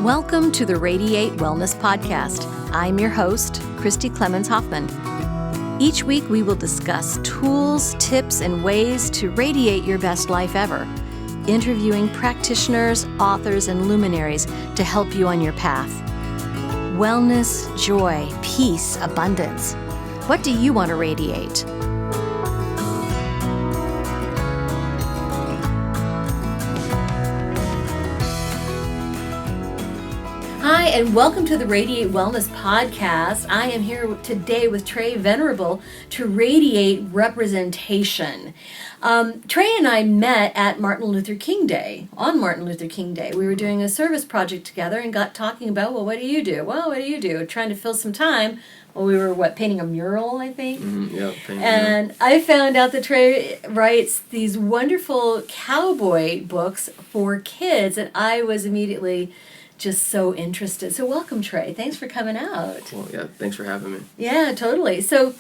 Welcome to the Radiate Wellness Podcast. I'm your host, Christy Clemens Hoffman. Each week we will discuss tools, tips, and ways to radiate your best life ever, interviewing practitioners, authors, and luminaries to help you on your path. Wellness, joy, peace, abundance. What do you want to radiate? Hi, and welcome to the Radiate Wellness Podcast. I am here today with Trae Venerable to radiate representation. Trae and I met at Martin Luther King Day, on Martin Luther King Day. We were doing a service project together and got talking about, well, what do you do? Well, what do you do? Trying to fill some time. Well, we were, painting a mural, I think? Painting and mural. I found out that Trae writes these wonderful cowboy books for kids, and I was immediately just so interested. So welcome, Trae. Thanks for coming out. Well, yeah, thanks for having me. Yeah, totally. So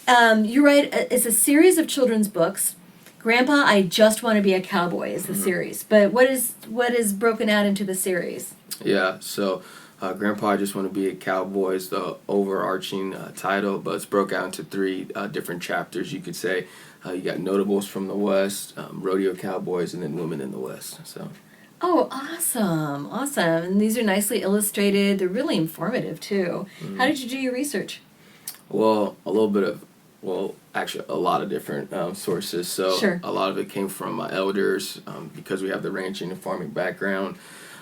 you write, it's a series of children's books. Grandpa, I Just Want to Be a Cowboy is the series. But what is broken out into the series? Yeah, so Grandpa, I Just Want to Be a Cowboy is the overarching title, but it's broke out into three different chapters, you could say. You got Notables from the West, Rodeo Cowboys, and then Women in the West. So. Oh, awesome. And these are nicely illustrated. They're really informative, too. How did you do your research? Well, actually a lot of different sources. So Sure. A lot of it came from my elders because we have the ranching and farming background.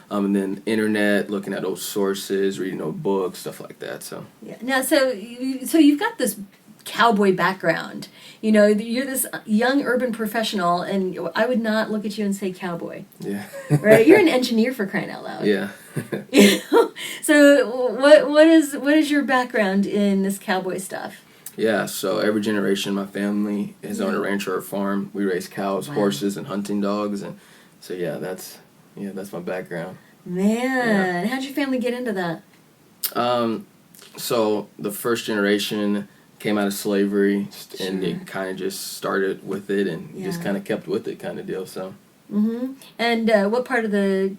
And then internet, looking at old sources, reading old books, stuff like that. So Yeah. Now, so you've got this cowboy background. You know, you're this young urban professional, and I would not look at you and say cowboy. Yeah. Right? You're an engineer, for crying out loud. Yeah. You know? So what is your background in this cowboy stuff? Yeah, so every generation in my family is on a ranch or a farm. We raise cows, horses, and hunting dogs, and so that's my background. Man, how'd your family get into that? So the first generation came out of slavery, and they kind of just started with it, and just kind of kept with it, kind of deal. So. Mm-hmm. And what part of the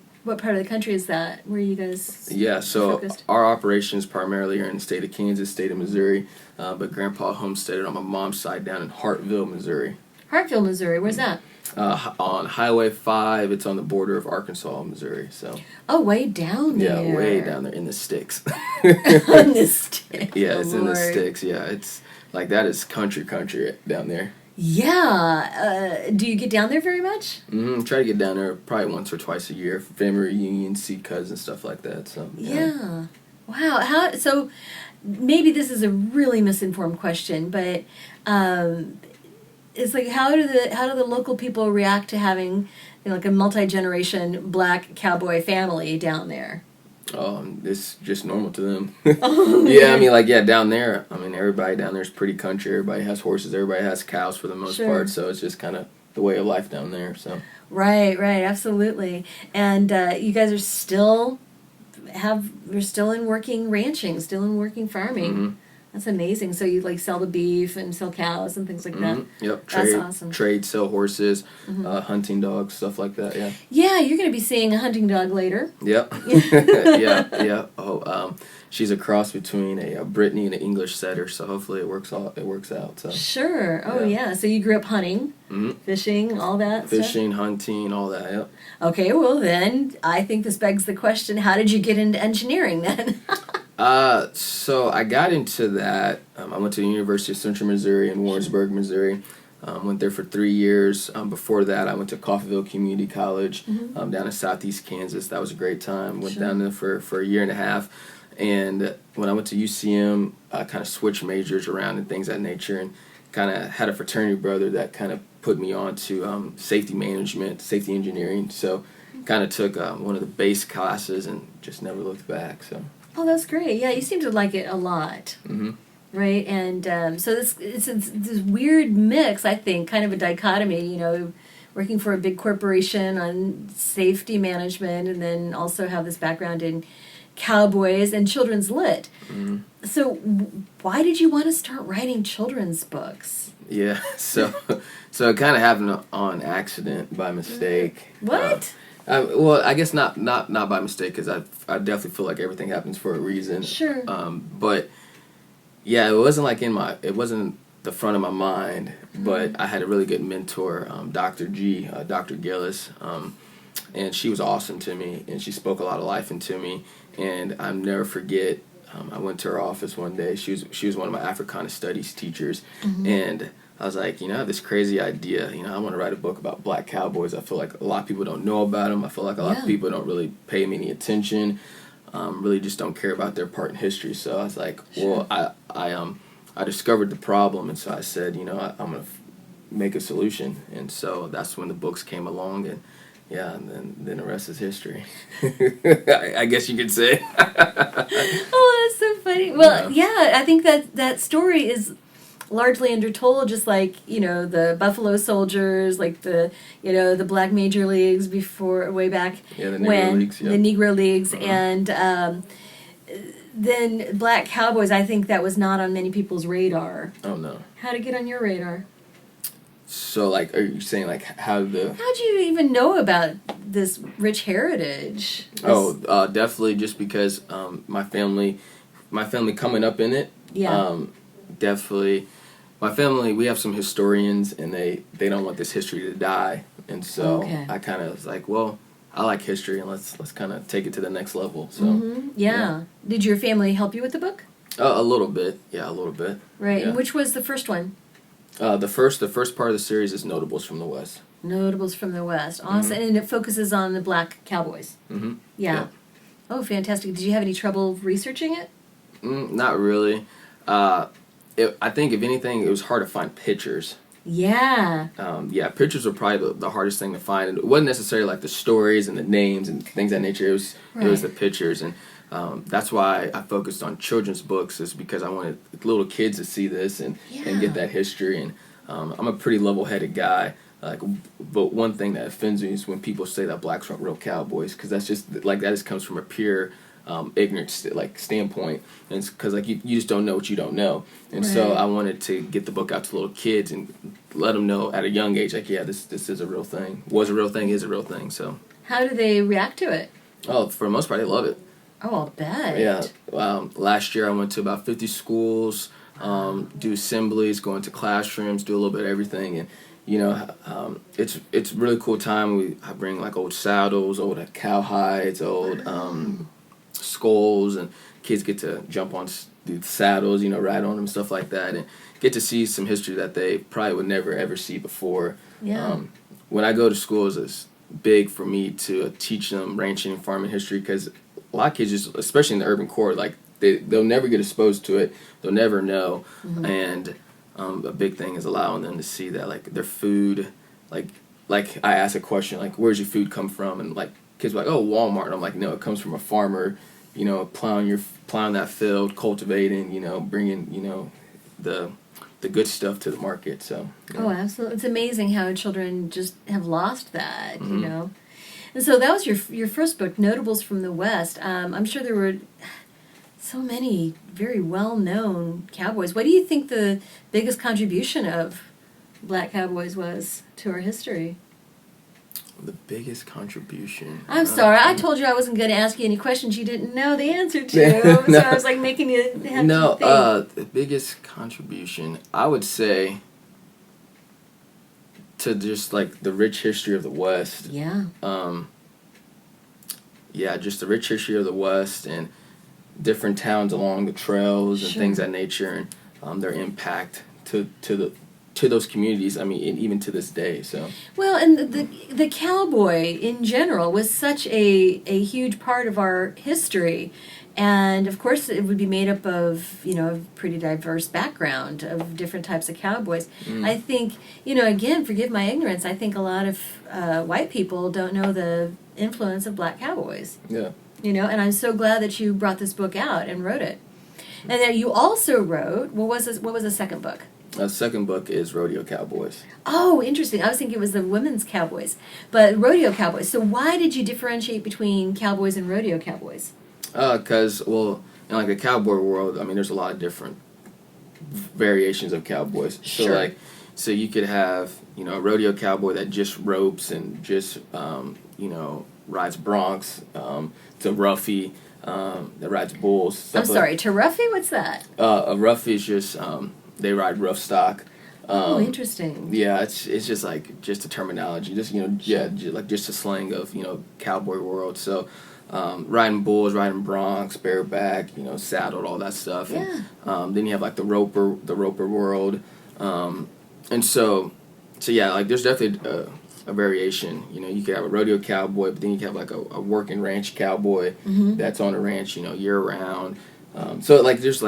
country is that? Where you guys? Yeah, so focused? Our operations primarily are in the state of Kansas, state of Missouri, but Grandpa homesteaded on my mom's side down in Hartville, Missouri. Hartville, Missouri. Where's that? On Highway 5, it's on the border of Arkansas, Missouri. So. Oh, way down there. Yeah, way down there in the sticks. On the sticks. Yeah, it's in the sticks. Yeah, it's like that is country down there. Yeah. Do you get down there very much? Try to get down there probably once or twice a year for family reunions, see cousins, stuff like that. So. Yeah. Wow. So maybe this is a really misinformed question, but it's like how do the local people react to having like a multi-generation black cowboy family down there? It's just normal to them. Oh, yeah, down there, everybody down there is pretty country. Everybody has horses. Everybody has cows for the most part. So it's just kind of the way of life down there. So. Right, absolutely. And you guys are still in working ranching, still in working farming. Mm-hmm. That's amazing. So you sell the beef and sell cows and things like that. Yep. That's awesome. Trade, sell horses, hunting dogs, stuff like that. Yeah. Yeah, you're going to be seeing a hunting dog later. Yep. yeah. Oh, she's a cross between a Brittany and an English setter, so hopefully it works out. So. Sure. Oh yeah. So you grew up hunting, fishing, all that. Fishing, hunting, all that. Yep. Okay. Well, then I think this begs the question: how did you get into engineering then? So I got into that. I went to the University of Central Missouri in Warrensburg, Missouri. Went there for 3 years. Before that, I went to Coffeyville Community College down in southeast Kansas. That was a great time. Went down there for a year and a half. And when I went to UCM, I kind of switched majors around and things of that nature, and kind of had a fraternity brother that kind of put me on to safety management, safety engineering. So kind of took one of the base classes and just never looked back. So. Oh, that's great. Yeah, you seem to like it a lot. Mm-hmm. Right? And so it's this weird mix, I think, kind of a dichotomy, working for a big corporation on safety management and then also have this background in cowboys and children's lit. Mm-hmm. So why did you want to start writing children's books? Yeah, so it kind of happened on accident, by mistake. What? Well, I guess not by mistake, because I definitely feel like everything happens for a reason. Sure. But yeah, it wasn't the front of my mind, but I had a really good mentor, Dr. Dr. Gillis, and she was awesome to me, and she spoke a lot of life into me, and I'll never forget. I went to her office one day. She was one of my Africana studies teachers, and I was like, I have this crazy idea. I want to write a book about black cowboys. I feel like a lot of people don't know about them. I feel like a lot of people don't really pay them any attention. Really just don't care about their part in history. So I was like, well, I discovered the problem, and so I said, I'm gonna make a solution, and so that's when the books came along, and yeah, and then the rest is history. I guess you could say. Oh, that's so funny. Well, yeah, I think that story is largely undertold, just like the Buffalo Soldiers, like the the Black Major Leagues before, way back the Negro Leagues, the Negro Leagues, and then Black Cowboys. I think that was not on many people's radar. Oh no. How'd it get on your radar? So, like, are you saying, like, how'd you even know about this rich heritage? Definitely just because my family coming up in it. Yeah. Definitely, my family, we have some historians, and they don't want this history to die, and so I kind of was like, well, I like history, and let's kind of take it to the next level. So yeah. Did your family help you with the book? A little bit, yeah, a little bit. Right, yeah. And which was the first one? The first part of the series is Notables from the West. Notables from the West, awesome, and it focuses on the black cowboys. Mm-hmm. Yeah. Oh, fantastic! Did you have any trouble researching it? Not really. I think if anything, it was hard to find pictures. Yeah. Pictures were probably the hardest thing to find. And it wasn't necessarily like the stories and the names and things of that nature. It was the pictures, and that's why I focused on children's books, is because I wanted little kids to see this and get that history. And I'm a pretty level-headed guy. But one thing that offends me is when people say that blacks aren't real cowboys, because that's just like that just comes from a pure ignorant standpoint, and it's because you just don't know what you don't know. And so I wanted to get the book out to little kids and let them know at a young age, this is a real thing, was a real thing, is a real thing. So how do they react to it? Oh, for the most part, they love it. Oh, I'll bet. Yeah. Last year I went to about 50 schools, do assemblies, go into classrooms, do a little bit of everything, and it's a really cool time. I bring like old saddles, old cow hides, old skulls, and kids get to jump on the saddles, ride on them, stuff like that, and get to see some history that they probably would never ever see before. Yeah. When I go to schools, it's big for me to teach them ranching and farming history, because a lot of kids, especially in the urban core, they'll never get exposed to it, they'll never know, and a big thing is allowing them to see that their food, like I ask a question where's your food come from, and kids are like, oh, Walmart, and I'm like, no, it comes from a farmer, plowing that field, cultivating, bringing the good stuff to the market. So Oh, absolutely. It's amazing how children just have lost that, And so that was your first book, Notables from the West. I'm sure there were so many very well-known cowboys. What do you think the biggest contribution of black cowboys was to our history? The biggest contribution. I'm sorry. I told you I wasn't going to ask you any questions you didn't know the answer to. So I was making you have to think. The biggest contribution, I would say, to just the rich history of the West. Yeah. Just the rich history of the West and different towns along the trails and things of that nature, and their impact to those communities. I mean, and even to this day. So. Well, and the cowboy in general was such a huge part of our history, and of course it would be made up of a pretty diverse background of different types of cowboys. I think again, forgive my ignorance, I think a lot of white people don't know the influence of black cowboys. Yeah. And I'm so glad that you brought this book out and wrote it. And then you also wrote, what was the second book? The second book is Rodeo Cowboys. Oh, interesting. I was thinking it was the women's cowboys, but Rodeo Cowboys. So why did you differentiate between cowboys and rodeo cowboys? Because, in the cowboy world, I mean, there's a lot of different variations of cowboys. Sure. So you could have, a rodeo cowboy that just ropes and just, rides broncs, to roughy, that rides bulls. I'm sorry, to roughie? What's that? A roughie is just they ride rough stock. Interesting. Yeah, it's just like just the terminology, just just the slang of cowboy world. So riding bulls, riding broncs, bareback, saddled, all that stuff. Yeah. And then you have like the roper world, and so yeah, like there's definitely a variation. You could have a rodeo cowboy, but then you could have like a working ranch cowboy that's on a ranch, year round. So like there's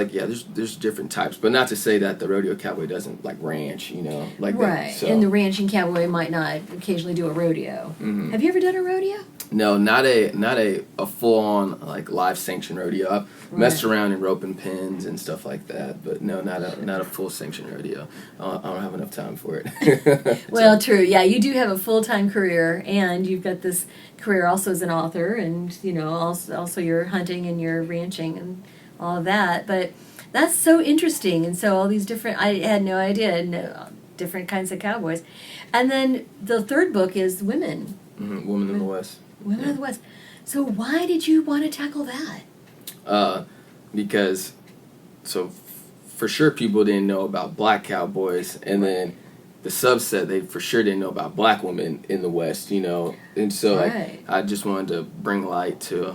different types, but not to say that the rodeo cowboy doesn't like ranch, like right. that. So. And the ranching cowboy might not occasionally do a rodeo. Mm-hmm. Have you ever done a rodeo? No, not a full on like live sanctioned rodeo. I've messed around in roping pins and stuff like that, but no, not a full sanctioned rodeo. I don't have enough time for it. Well, true. Yeah, you do have a full-time career, and you've got this career also as an author, and also your hunting and your ranching and all of that. But that's so interesting, and so all these different. I had no idea. Different kinds of cowboys, and then the third book is women. Mm-hmm. Women in the West. Women of the West. So why did you want to tackle that? Because, for sure people didn't know about black cowboys, and then the subset, they for sure didn't know about black women in the West, and so I just wanted to bring light to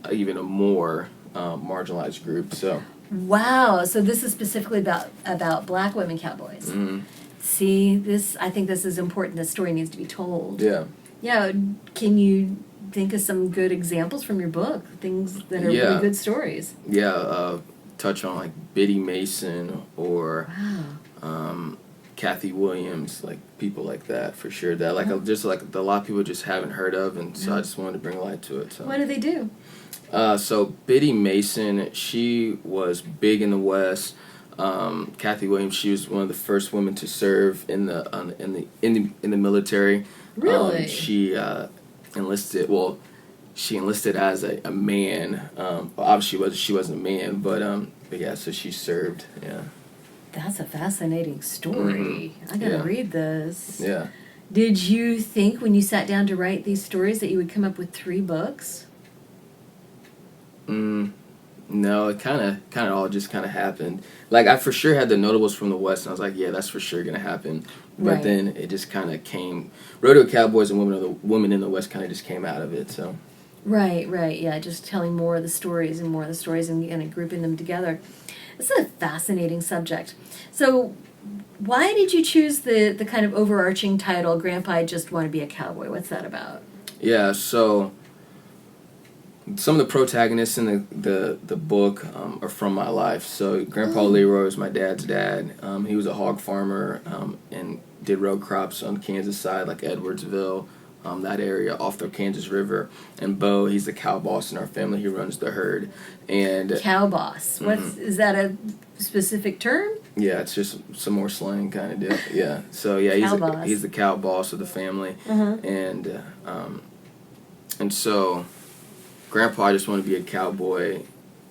even a more marginalized group. So. Wow. So this is specifically about black women cowboys. Mm-hmm. See, I think this is important. This story needs to be told. Yeah. Yeah. Can you think of some good examples from your book? Things that are really good stories. Yeah. Touch on like Biddy Mason or Kathy Williams, like people like that for sure. That just like a lot of people just haven't heard of, and so I just wanted to bring light to it. So. What do they do? So Biddy Mason, she was big in the West. Kathy Williams, she was one of the first women to serve in the military. Really? She enlisted. Well, she enlisted as a man. Obviously, she wasn't a man, but yeah. So she served. Yeah. That's a fascinating story. Mm-hmm. I gotta read this. Yeah. Did you think when you sat down to write these stories that you would come up with 3 books? No, it kind of all just kind of happened. Like I for sure had the notables from the West, and I was like, yeah, that's for sure gonna happen. But then it just kind of came. Rodeo Cowboys and Women in the West kind of just came out of it. So. Right, yeah, just telling more of the stories and kind of grouping them together. This is a fascinating subject. So, why did you choose the kind of overarching title, Grandpa, I Just Want to Be a Cowboy? What's that about? Yeah, so some of the protagonists in the book are from my life. So Grandpa Leroy was my dad's dad. He was a hog farmer and did row crops on the Kansas side, like Edwardsville, that area off the Kansas River. And Bo, he's the cow boss in our family. He runs the herd. And cow boss. Is that a specific term? Yeah, it's just some more slang kind of deal. Yeah. So yeah, he's the cow boss of the family. And so Grandpa, I just want to be a cowboy.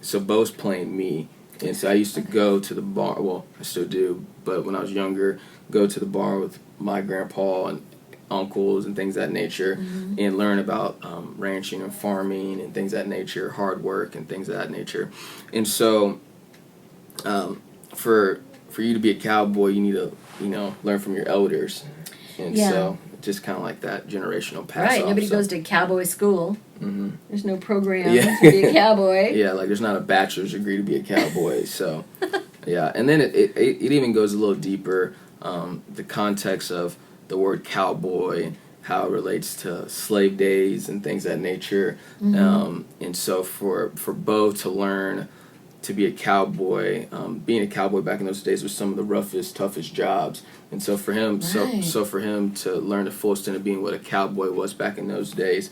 So Bo's playing me. And so I used to go to the bar. Well, I still do. But when I was younger, go to the bar with my grandpa and uncles and things of that nature and learn about ranching and farming and things of that nature, hard work and things of that nature. And so for you to be a cowboy, you need to, learn from your elders. And so just kind of like that generational pass Right, off, nobody goes to cowboy school. There's no program to be a cowboy. Yeah, like there's not a bachelor's degree to be a cowboy. So, yeah. And then it even goes a little deeper, the context of the word cowboy, how it relates to slave days and things of that nature. And so for Bo to learn to be a cowboy, being a cowboy back in those days was some of the roughest, toughest jobs. And so for him, so for him to learn the full extent of being what a cowboy was back in those days,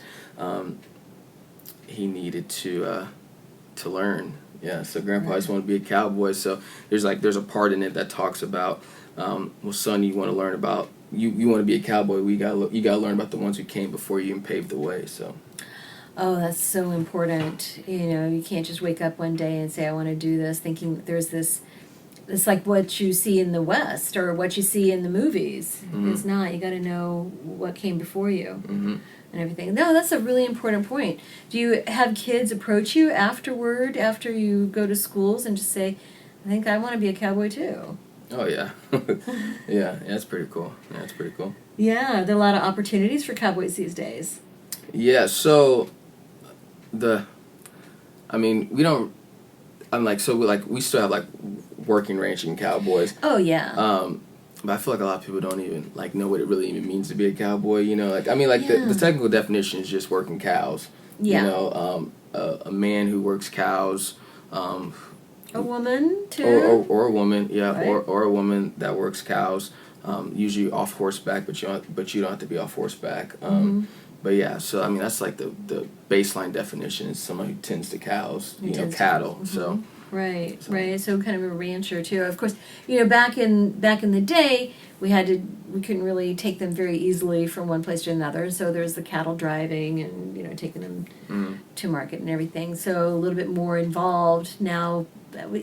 he needed to learn. Yeah. So Grandpa just wanted to be a cowboy. So there's a part in it that talks about, well, son, you want to learn about you want to be a cowboy. You gotta learn about the ones who came before you and paved the way. So. Oh, that's so important. You can't just wake up one day and say, I want to do this, thinking there's this it's like what you see in the West or what you see in the movies. It's not. You got to know what came before you and everything. No, that's a really important point. Do you have kids approach you afterward, after you go to schools, and just say, I think I want to be a cowboy too? Oh, yeah. Yeah, that's pretty cool. Yeah, that's pretty cool. Yeah, there are a lot of opportunities for cowboys these days. Yeah, so we don't, we still have, like, working ranching cowboys. Oh, yeah. But I feel like a lot of people don't even, like, know what it really even means to be a cowboy, you know? Like, the technical definition is just working cows. Yeah. You know, a man who works cows, a woman, too? Or a woman, yeah, right. or a woman that works cows, usually off horseback, but you don't have to be off horseback. But yeah, so I mean that's like the baseline definition is someone who tends to cows, cattle. So right. So kind of a rancher too. Of course, back in the day, we couldn't really take them very easily from one place to another. So there's the cattle driving and taking them to market and everything. So a little bit more involved now.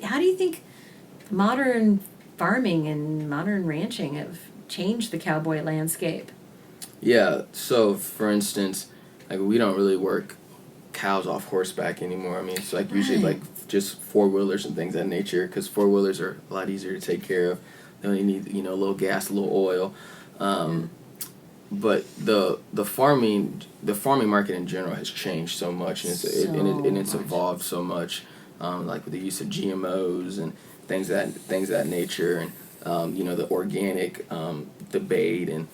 How do you think modern farming and modern ranching have changed the cowboy landscape? Yeah, so for instance, like we don't really work cows off horseback anymore. I mean, it's like usually like just four-wheelers and things of that nature, because four-wheelers are a lot easier to take care of. They only need a little gas, a little oil. But the farming market in general has changed so much, and it's evolved so much. Like with the use of GMOs and things of that nature, and the organic debate, and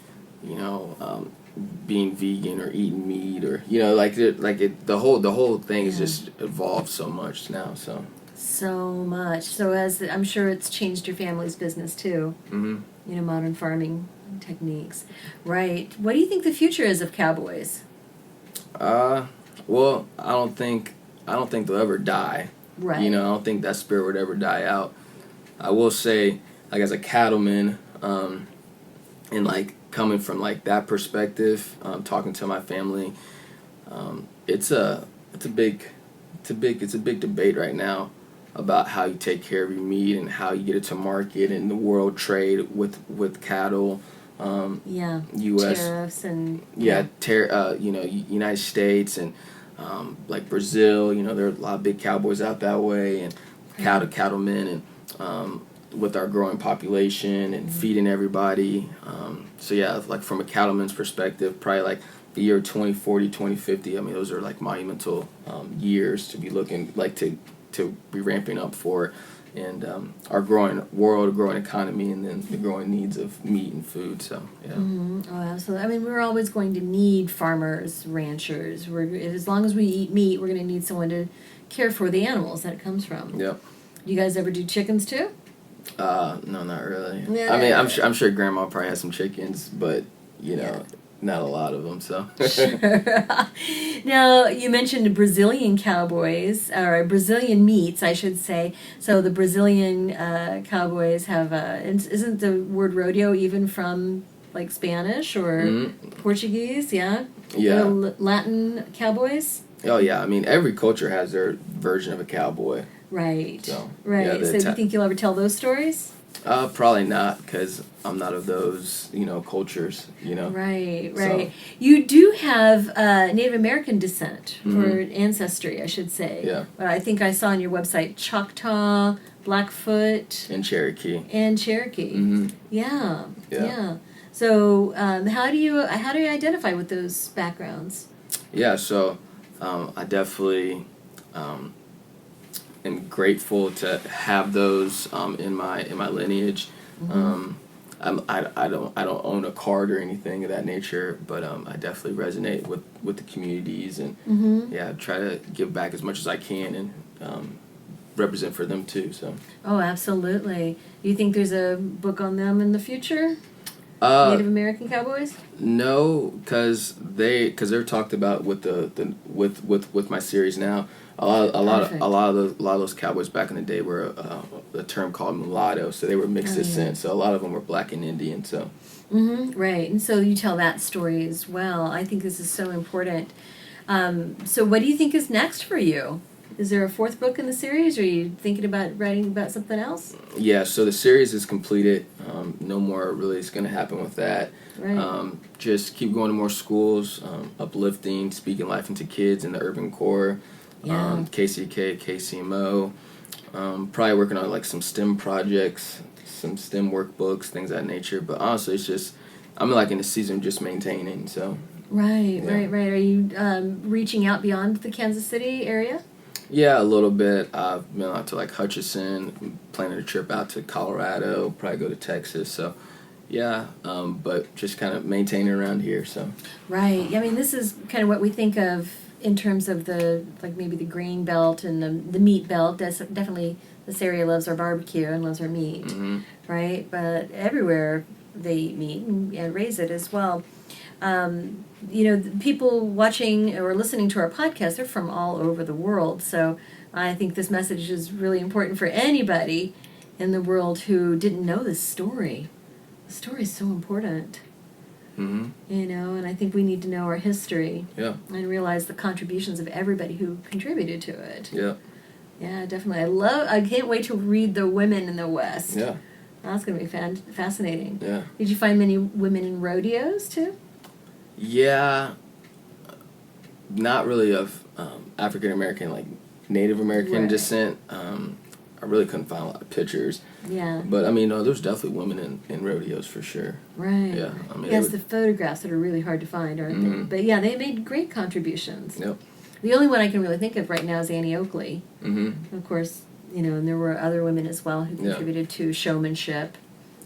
being vegan or eating meat, or the whole thing has just evolved so much now. So much. So as I'm sure it's changed your family's business too. Modern farming techniques. Right. What do you think the future is of cowboys? Well, I don't think they'll ever die. Right. I don't think that spirit would ever die out. I will say, like as a cattleman, and like coming from like that perspective, talking to my family, it's a big debate right now about how you take care of your meat and how you get it to market and the world trade with cattle. U.S. tariffs and United States and like Brazil. There are a lot of big cowboys out that way, and cattlemen, and with our growing population and feeding everybody. So yeah, like from a cattleman's perspective, probably like the year 2040, 2050, I mean, those are like monumental years to be looking, like to be ramping up for, and our growing world, growing economy, and then the growing needs of meat and food. So yeah. Oh, absolutely. I mean, we're always going to need farmers, ranchers. As long as we eat meat, we're going to need someone to care for the animals that it comes from. Yep. You guys ever do chickens too? No, not really. Yeah. I mean, I'm sure Grandma probably has some chickens, but not a lot of them. So. Sure. Now, you mentioned Brazilian cowboys, or Brazilian meats, I should say. So the Brazilian cowboys have, isn't the word rodeo even from like Spanish or Portuguese? Yeah. Yeah. Latin cowboys. Oh yeah, I mean every culture has their version of a cowboy. Right. So, right. Yeah, So do you think you'll ever tell those stories? Probably not, because I'm not of those, cultures, Right. So. You do have Native American descent, or ancestry, I should say. Yeah. I think I saw on your website Choctaw, Blackfoot. And Cherokee. Mm-hmm. Yeah. So how do you identify with those backgrounds? Yeah, so I definitely am grateful to have those in my lineage. I don't own a card or anything of that nature, but I definitely resonate with the communities, and try to give back as much as I can, and represent for them too. So. Oh, absolutely. You think there's a book on them in the future? Native American cowboys? No, because they're talked about with with my series now. A lot of those cowboys back in the day were a term called mulatto, so they were mixed descent. So a lot of them were black and Indian. So. Right, and so you tell that story as well. I think this is so important. So what do you think is next for you? Is there a fourth book in the series, or are you thinking about writing about something else? Yeah, so the series is completed. No more really is going to happen with that. Right. Just keep going to more schools, uplifting, speaking life into kids in the urban core, Yeah. KCK, KCMO. Probably working on like some STEM projects, some STEM workbooks, things of that nature. But honestly, it's just, I'm like in the season of just maintaining, so. Right, Yeah. right. Are you reaching out beyond the Kansas City area? Yeah, a little bit. I've been out to like Hutchinson, planning a trip out to Colorado, probably go to Texas. So, yeah, but just kind of maintaining around here. So. Right. I mean, this is kind of what we think of in terms of the, like maybe the grain belt and the meat belt. That's definitely, this area loves our barbecue and loves our meat, Mm-hmm. right? But everywhere they eat meat and raise it as well. The people watching or listening to our podcast, they're from all over the world. So I think this message is really important for anybody in the world who didn't know this story. The story is so important. Mm-hmm. And I think we need to know our history. Yeah. And realize the contributions of everybody who contributed to it. Yeah. Yeah, definitely. I can't wait to read The Women in the West. Yeah. That's going to be fascinating. Yeah. Did you find many women in rodeos, too? Yeah. Not really of African American, like Native American descent. I really couldn't find a lot of pictures. Yeah. But I mean, no, there's definitely women in rodeos for sure. Right. Yeah. I mean, yes, the photographs that are really hard to find, aren't Mm-hmm. they? But yeah, they made great contributions. Yep. The only one I can really think of right now is Annie Oakley. Mm-hmm. Of course, and there were other women as well who contributed to showmanship,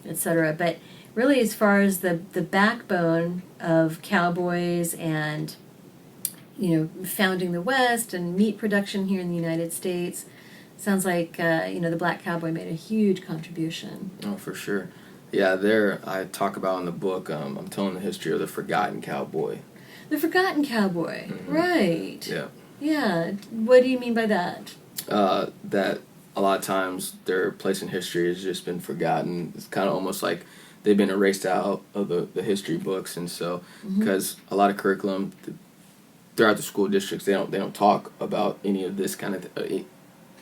etc. But really, as far as the backbone of cowboys and founding the West and meat production here in the United States, sounds like the black cowboy made a huge contribution. Oh, for sure. Yeah, I talk about in the book, I'm telling the history of the forgotten cowboy. The forgotten cowboy, Mm-hmm. right. Yeah. Yeah, what do you mean by that? That a lot of times their place in history has just been forgotten. It's kind of almost like they've been erased out of the history books, and so because a lot of curriculum throughout the school districts, they don't talk about any of this kind of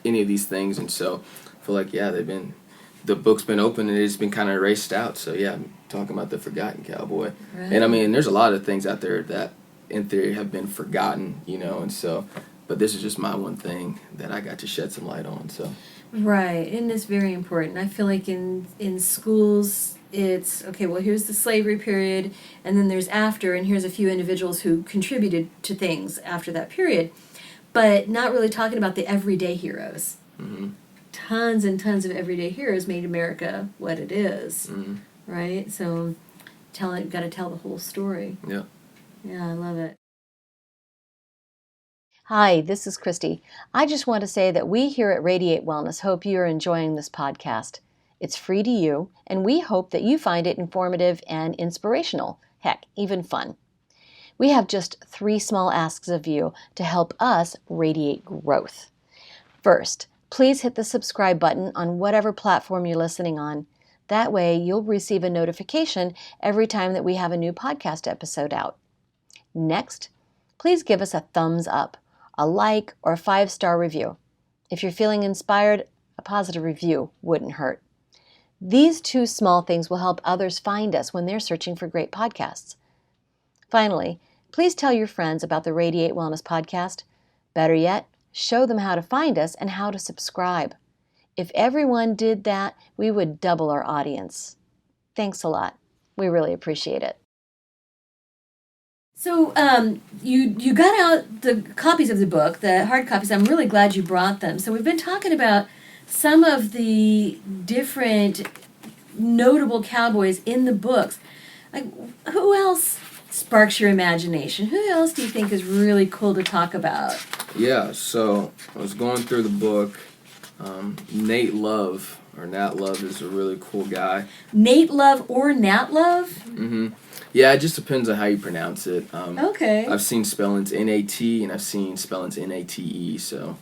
any of these things, and so I feel like the book's been open and it's been kind of erased out. So yeah, I'm talking about the forgotten cowboy, Right. and I mean there's a lot of things out there that in theory have been forgotten, and so. But this is just my one thing that I got to shed some light on. So. Right, and it's very important. I feel like in schools, it's, okay, well, here's the slavery period, and then there's after, and here's a few individuals who contributed to things after that period, but not really talking about the everyday heroes. Mm-hmm. Tons and tons of everyday heroes made America what it is, right? So, got to tell the whole story. Yeah. Yeah, I love it. Hi, this is Christy. I just want to say that we here at Radiate Wellness hope you are enjoying this podcast. It's free to you, and we hope that you find it informative and inspirational. Heck, even fun. We have just 3 small asks of you to help us radiate growth. First, please hit the subscribe button on whatever platform you're listening on. That way, you'll receive a notification every time that we have a new podcast episode out. Next, please give us a thumbs up, a like, or a 5-star review. If you're feeling inspired, a positive review wouldn't hurt. These 2 small things will help others find us when they're searching for great podcasts. Finally, please tell your friends about the Radiate Wellness Podcast. Better yet, show them how to find us and how to subscribe. If everyone did that, we would double our audience. Thanks a lot. We really appreciate it. So you got out the copies of the book, the hard copies. I'm really glad you brought them. So we've been talking about some of the different notable cowboys in the books. Like, who else sparks your imagination? Who else do you think is really cool to talk about? Yeah, so I was going through the book. Nate Love, or Nat Love, is a really cool guy. Nate Love or Nat Love? Mm-hmm. Yeah, it just depends on how you pronounce it. Okay. I've seen spellings N-A-T, and I've seen spellings N-A-T-E, so...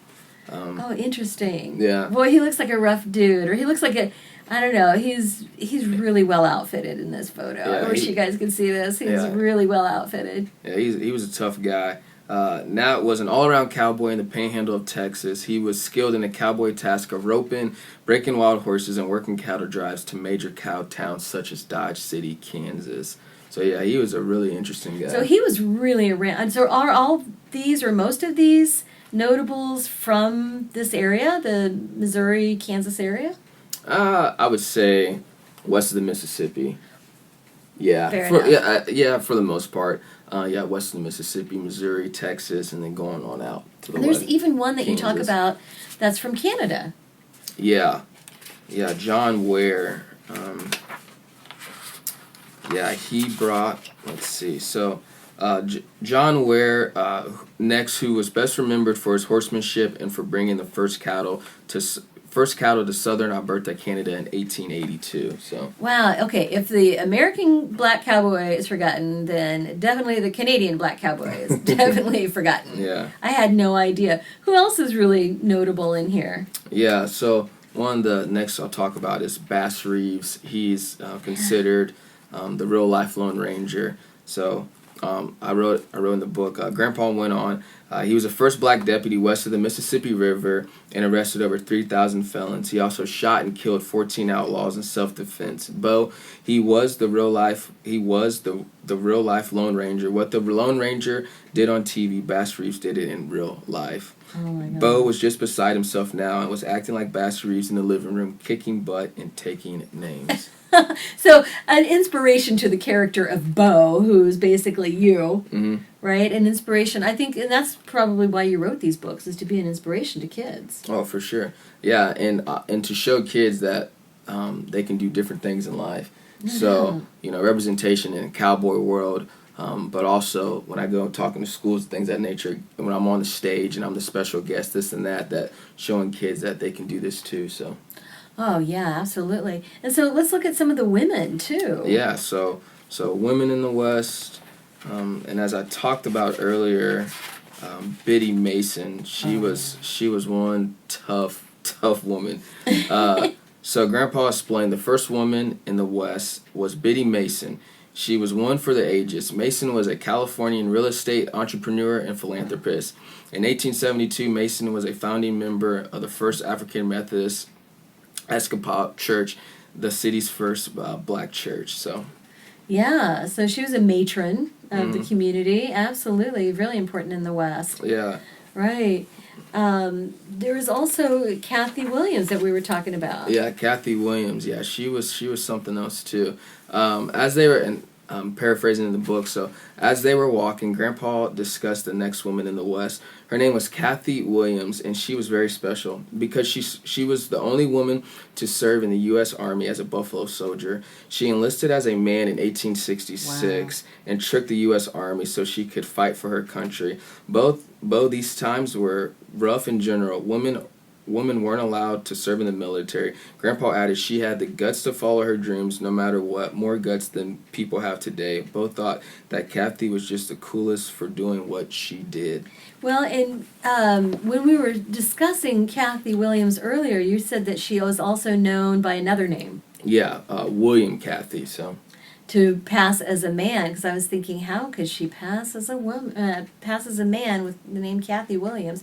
oh, interesting. Yeah. Boy, he looks like a rough dude, or he looks like I don't know, he's really well outfitted in this photo. Yeah, I wish you guys could see this. He's really well outfitted. Yeah, he was a tough guy. Now was an all-around cowboy in the panhandle of Texas. He was skilled in the cowboy task of roping, breaking wild horses, and working cattle drives to major cow towns such as Dodge City, Kansas. So yeah, he was a really interesting guy. So he was really around. So are all these or most of these notables from this area, the Missouri, Kansas area? I would say west of the Mississippi. Yeah, Fair enough. For the most part. West of the Mississippi, Missouri, Texas, and then going on out to the And there's west. even one that you talk Kansas. about that's from Canada. Yeah, John Ware. He brought. Let's see. So, John Ware, next, who was best remembered for his horsemanship and for bringing the first cattle to southern Alberta, Canada in 1882. So. Wow. Okay. If the American black cowboy is forgotten, then definitely the Canadian black cowboy is definitely forgotten. Yeah. I had no idea. Who else is really notable in here? Yeah. So one of the next I'll talk about is Bass Reeves. He's considered the real life Lone Ranger. So I wrote in the book. Grandpa went on. He was the first black deputy west of the Mississippi River and arrested over 3,000 felons. He also shot and killed 14 outlaws in self-defense. Bo, he was the real life Lone Ranger. What the Lone Ranger did on TV, Bass Reeves did it in real life. Oh my God. Bo was just beside himself now and was acting like Bass Reeves in the living room, kicking butt and taking names. So, an inspiration to the character of Bo, who's basically you, right? An inspiration, I think, and that's probably why you wrote these books, is to be an inspiration to kids. Oh, for sure. Yeah, and to show kids that they can do different things in life. Yeah. So, representation in the cowboy world, but also when I go talking to schools, things of that nature, when I'm on the stage and I'm the special guest, this and that showing kids that they can do this too, so. Oh, yeah, absolutely. And so let's look at some of the women, too. Yeah, so women in the West, and as I talked about earlier, Biddy Mason, she was one tough woman. So Grandpa explained the first woman in the West was Biddy Mason. She was one for the ages. Mason was a Californian real estate entrepreneur and philanthropist. In 1872, Mason was a founding member of the First African Methodist Episcopal Church, the city's first black church. So, yeah, so she was a matron of the community. Absolutely, really important in the West. Yeah. Right. There was also Kathy Williams that we were talking about. Yeah, Kathy Williams. Yeah, she was something else too. As they were, and paraphrasing in the book, so as they were walking, Grandpa discussed the next woman in the West. Her name was Kathy Williams, and she was very special because she was the only woman to serve in the U.S. Army as a Buffalo soldier. She enlisted as a man in 1866 and tricked the U.S. Army so she could fight for her country. Both these times were rough in general. Women weren't allowed to serve in the military. Grandpa added she had the guts to follow her dreams no matter what, more guts than people have today. Both thought that Kathy was just the coolest for doing what she did. Well, and when we were discussing Kathy Williams earlier, you said that she was also known by another name. Yeah, William Kathy, so. To pass as a man, because I was thinking, how could she pass as a woman, pass as a man with the name Kathy Williams,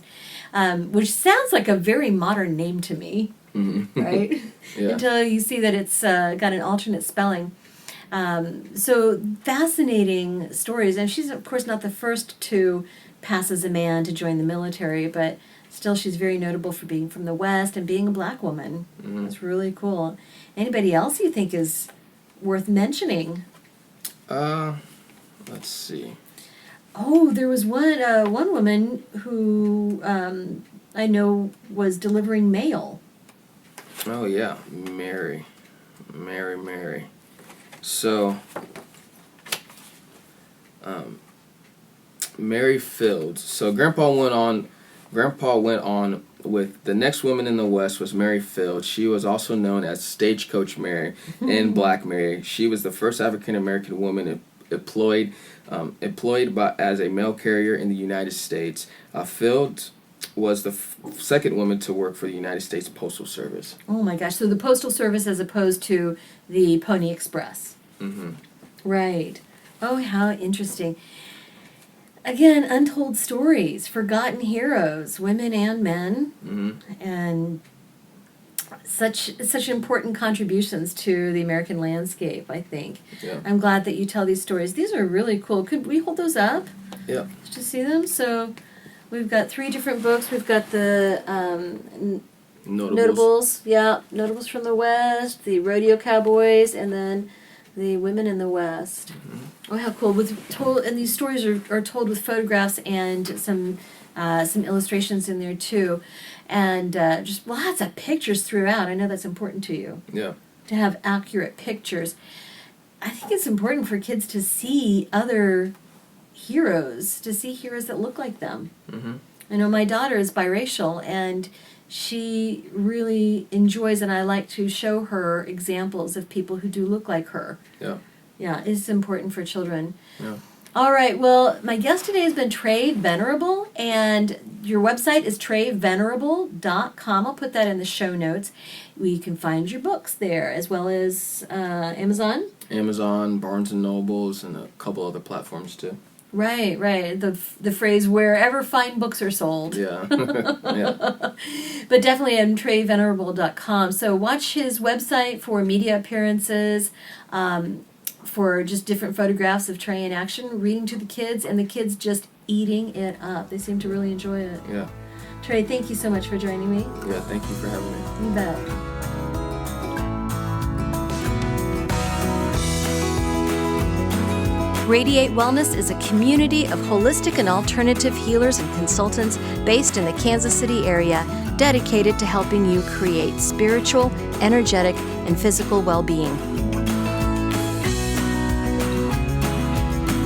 which sounds like a very modern name to me, right? Yeah. Until you see that it's got an alternate spelling. So fascinating stories, and she's of course not the first to pass as a man to join the military, but still she's very notable for being from the West and being a black woman. That's really cool. Anybody else you think is worth mentioning? Let's see. Oh, there was one woman who I know was delivering mail. Oh yeah, Mary. So, Mary Fields. So Grandpa went on with the next woman in the West was Mary Fields. She was also known as Stagecoach Mary and Black Mary. She was the first African American woman employed as a mail carrier in the United States. Fields was the second woman to work for the United States Postal Service. Oh my gosh! So the Postal Service as opposed to the Pony Express. Right. Oh, how interesting. again, untold stories, forgotten heroes, women and men, and such important contributions to the American landscape, I think. Yeah. I'm glad that you tell these stories. These are really cool. Could we hold those up? Yeah. To see them? So we've got 3 different books. We've got the Notables. Yeah, Notables from the West, the Rodeo Cowboys, and then the Women in the West. Oh, how cool. And these stories are told with photographs and some illustrations in there too. And just lots of pictures throughout. I know that's important to you. Yeah. To have accurate pictures. I think it's important for kids to see other heroes, to see heroes that look like them. I know my daughter is biracial, and she really enjoys, and I like to show her examples of people who do look like her. Yeah. Yeah, it's important for children. Yeah. All right, well, my guest today has been Trae Venerable, and your website is traevenerable.com. I'll put that in the show notes. You can find your books there, as well as Amazon. Amazon, Barnes & Nobles, and a couple other platforms too. Right. The phrase wherever fine books are sold. Yeah. Yeah. But definitely on traevenerable.com. So watch his website for media appearances, for just different photographs of Trae in action, reading to the kids, and the kids just eating it up. They seem to really enjoy it. Yeah. Trae, thank you so much for joining me. Yeah, thank you for having me. You bet. Radiate Wellness is a community of holistic and alternative healers and consultants based in the Kansas City area, dedicated to helping you create spiritual, energetic, and physical well-being.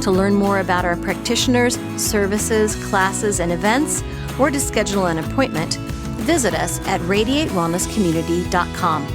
To learn more about our practitioners, services, classes, and events, or to schedule an appointment, visit us at radiatewellnesscommunity.com.